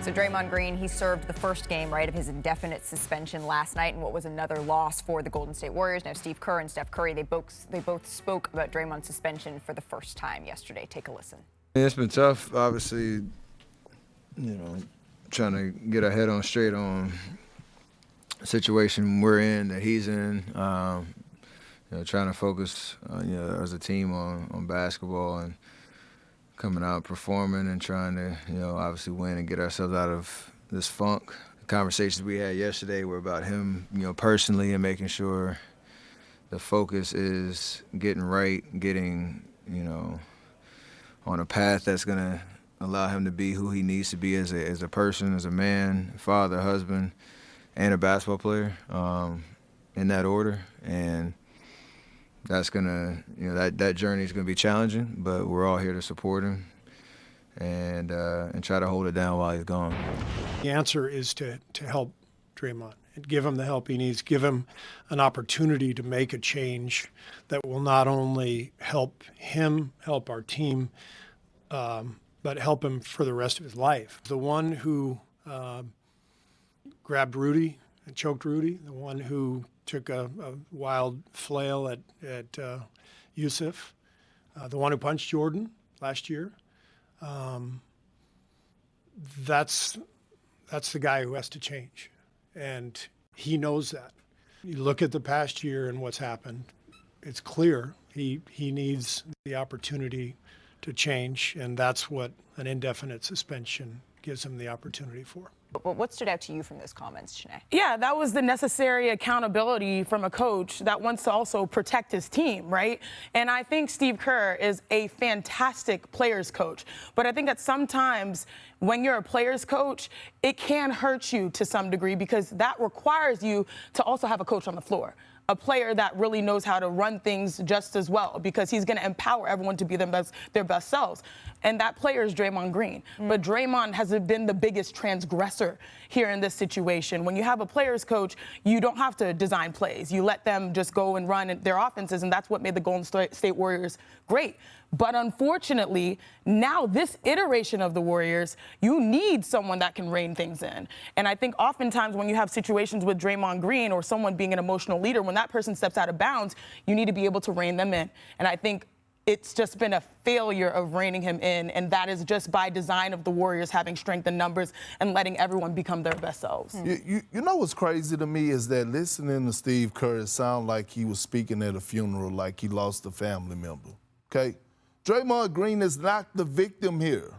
So Draymond Green, he served the first game, right, of his indefinite suspension last night in what was another loss for the Golden State Warriors. Now, Steve Kerr and Steph Curry, they both spoke about Draymond's suspension for the first time yesterday. Take a listen. It's been tough, obviously, trying to get our head on straight on the situation we're in, that he's in. Trying to focus, as a team on basketball and coming out performing and trying to, obviously win and get ourselves out of this funk. The conversations we had yesterday were about him, personally, and making sure the focus is getting right, getting, on a path that's going to allow him to be who he needs to be as a person, as a man, father, husband, and a basketball player, in that order. And that's gonna, that journey is gonna be challenging, but we're all here to support him and try to hold it down while he's gone. The answer is to help Draymond and give him the help he needs, give him an opportunity to make a change that will not only help him, help our team, but help him for the rest of his life. The one who grabbed Rudy and choked Rudy, the one who took a wild flail at Yusuf, the one who punched Jordan last year. That's the guy who has to change, and he knows that. You look at the past year and what's happened, it's clear he needs the opportunity to change, and that's what an indefinite suspension gives him the opportunity for. But what stood out to you from those comments, Chiney? Yeah, that was the necessary accountability from a coach that wants to also protect his team, right? And I think Steve Kerr is a fantastic players coach. But I think that sometimes when you're a players coach, it can hurt you to some degree because that requires you to also have a coach on the floor. A player that really knows how to run things just as well because he's going to empower everyone to be their best selves. And that player is Draymond Green. But Draymond has been the biggest transgressor here in this situation. When you have a players coach, you don't have to design plays. You let them just go and run their offenses, and that's what made the Golden State Warriors great. But unfortunately, now this iteration of the Warriors, you need someone that can rein things in. And I think oftentimes when you have situations with Draymond Green or someone being an emotional leader, when that person steps out of bounds, you need to be able to rein them in. And I think it's just been a failure of reining him in, and that is just by design of the Warriors having strength in numbers and letting everyone become their best selves. You know what's crazy to me is that listening to Steve Kerr, it sounded like he was speaking at a funeral, like he lost a family member, okay? Draymond Green is not the victim here,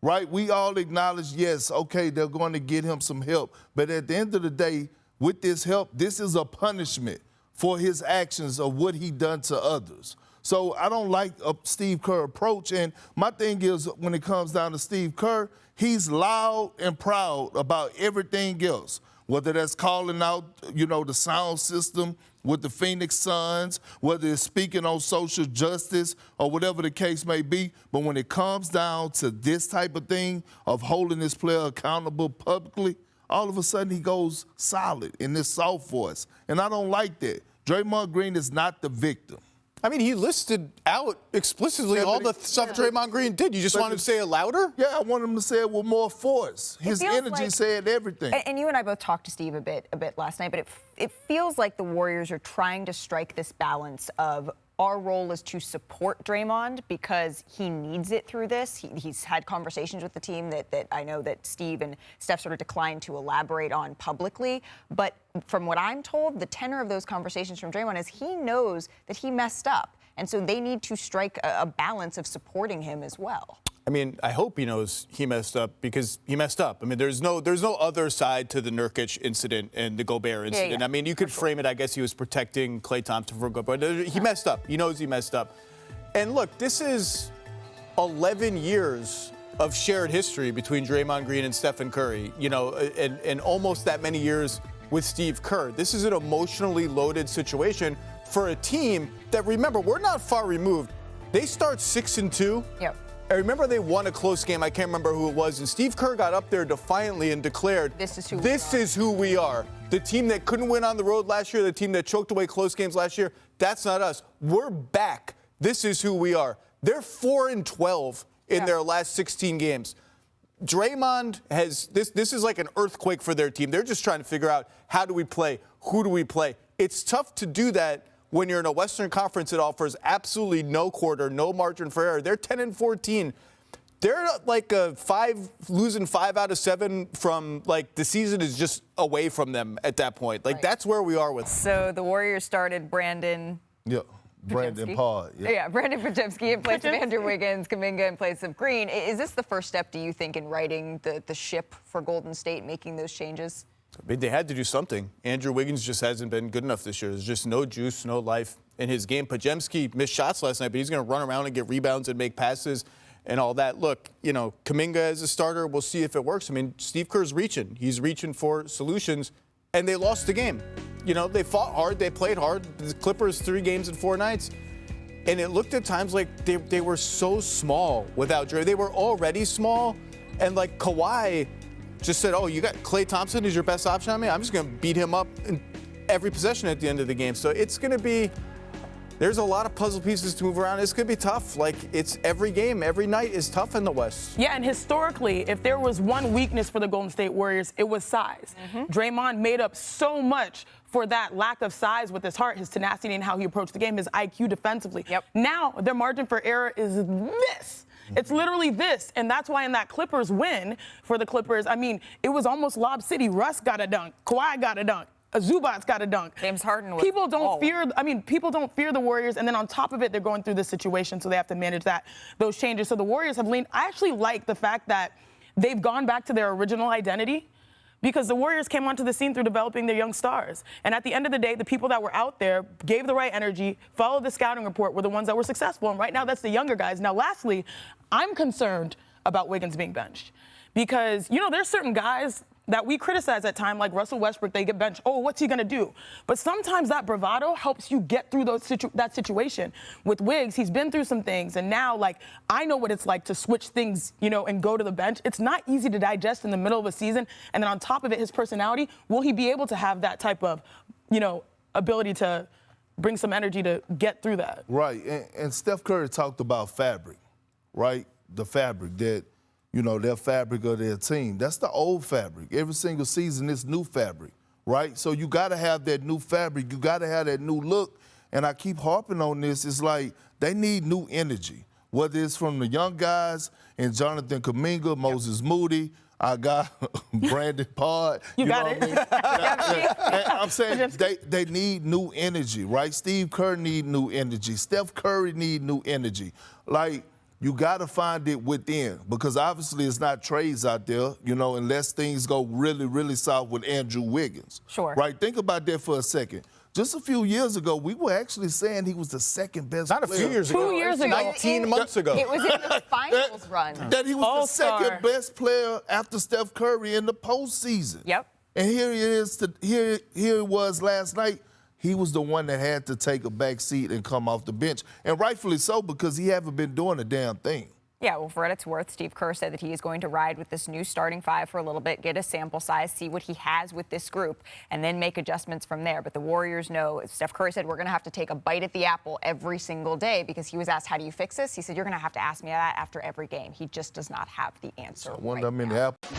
right? We all acknowledge, yes, okay, they're going to get him some help. But at the end of the day, with this help, this is a punishment for his actions of what he done to others. So I don't like a Steve Kerr approach. And my thing is, when it comes down to Steve Kerr, he's loud and proud about everything else, whether that's calling out, the sound system with the Phoenix Suns, whether it's speaking on social justice or whatever the case may be. But when it comes down to this type of thing of holding this player accountable publicly, all of a sudden he goes solid in this soft voice. And I don't like that. Draymond Green is not the victim. I mean, he listed out explicitly all the stuff Draymond Green did. You just want him to say it louder? Yeah, I want him to say it with more force. His energy said everything. And you and I both talked to Steve a bit last night, but it feels like the Warriors are trying to strike this balance of our role is to support Draymond because he needs it through this. He's had conversations with the team that I know that Steve and Steph sort of declined to elaborate on publicly. But from what I'm told, the tenor of those conversations from Draymond is he knows that he messed up. And so they need to strike a balance of supporting him as well. I mean, I hope he knows he messed up because he messed up. I mean, there's no other side to the Nurkic incident and the Gobert incident. Yeah. I mean, you could frame it, I guess he was protecting Klay Thompson from Gobert. He messed up. He knows he messed up. And look, this is 11 years of shared history between Draymond Green and Stephen Curry, and almost that many years with Steve Kerr. This is an emotionally loaded situation for a team that, remember, we're not far removed. They start 6-2. Yep. I remember they won a close game. I can't remember who it was. And Steve Kerr got up there defiantly and declared, This is who we are. The team that couldn't win on the road last year, the team that choked away close games last year, that's not us. We're back. This is who we are. They're 4-12 in their last 16 games. Draymond has this is like an earthquake for their team. They're just trying to figure out, how do we play? Who do we play? It's tough to do that when you're in a Western Conference that offers absolutely no quarter, no margin for error. They're 10-14. They're like losing 5 out of 7 from, like, the season is just away from them at that point. Like, that's where we are with. So the Warriors started Brandon. Yeah. Brandon Pod. Yeah, Brandon Podziemski in place of Andrew Wiggins, Kuminga in place of Green. Is this the first step, do you think, in righting the ship for Golden State, making those changes? I mean, they had to do something. Andrew Wiggins just hasn't been good enough this year. There's just no juice, no life in his game. Podziemski missed shots last night, but he's going to run around and get rebounds and make passes and all that. Look, you know, Kuminga as a starter, we'll see if it works. I mean, Steve Kerr's reaching. He's reaching for solutions, and they lost the game. You know, they fought hard. They played hard. The Clippers, 3 games in 4 nights. And it looked at times like they were so small without Dre. They were already small. And, like, Kawhi just said, oh, you got Klay Thompson is your best option on me? I'm just going to beat him up in every possession at the end of the game. So it's going to be – there's a lot of puzzle pieces to move around. It's going to be tough. Like, it's every game, every night is tough in the West. Yeah, and historically, if there was one weakness for the Golden State Warriors, it was size. Draymond made up so much for that lack of size with his heart, his tenacity, and how he approached the game, his IQ defensively. Now, their margin for error is this. It's literally this, and that's why in that Clippers win for the Clippers, I mean, it was almost Lob City. Russ got a dunk. Kawhi got a dunk. Zubac's got a dunk. James Harden was people don't fear the Warriors, and then on top of it, they're going through this situation, so they have to manage those changes. So the Warriors have leaned. I actually like the fact that they've gone back to their original identity, because the Warriors came onto the scene through developing their young stars. And at the end of the day, the people that were out there gave the right energy, followed the scouting report, were the ones that were successful. And right now, that's the younger guys. Now, lastly, I'm concerned about Wiggins being benched. Because, you know, there's certain guys that we criticize at times, like Russell Westbrook, they get benched. Oh, what's he going to do? But sometimes that bravado helps you get through that situation. With Wiggs, he's been through some things, and now, like, I know what it's like to switch things, you know, and go to the bench. It's not easy to digest in the middle of a season, and then on top of it, his personality, will he be able to have that type of, you know, ability to bring some energy to get through that? Right, and Steph Curry talked about fabric, right? The fabric that, you know, their fabric of their team. That's the old fabric. Every single season, it's new fabric, right? So you got to have that new fabric. You got to have that new look. And I keep harping on this. It's like they need new energy, whether it's from the young guys and Jonathan Kuminga, Moses Moody. I got Brandon Pod. You got know it. What I mean? And I'm saying they need new energy, right? Steve Kerr need new energy. Steph Curry need new energy. Like, you got to find it within, because obviously it's not trades out there, you know, unless things go really, really south with Andrew Wiggins. Sure. Right? Think about that for a second. Just a few years ago, we were actually saying he was the second best player. Not a few years ago. 2 years ago. 19 months ago. It was in the finals run. That he was All-star. the second best player after Steph Curry in the postseason. Yep. And here he is. Here it was last night. He was the one that had to take a back seat and come off the bench. And rightfully so, because he haven't been doing a damn thing. Yeah, well, for what it's worth, Steve Kerr said that he is going to ride with this new starting 5 for a little bit, get a sample size, see what he has with this group, and then make adjustments from there. But the Warriors know, Steph Kerr said, we're going to have to take a bite at the apple every single day, because he was asked, how do you fix this? He said, you're going to have to ask me that after every game. He just does not have the answer. I wonder how many apples.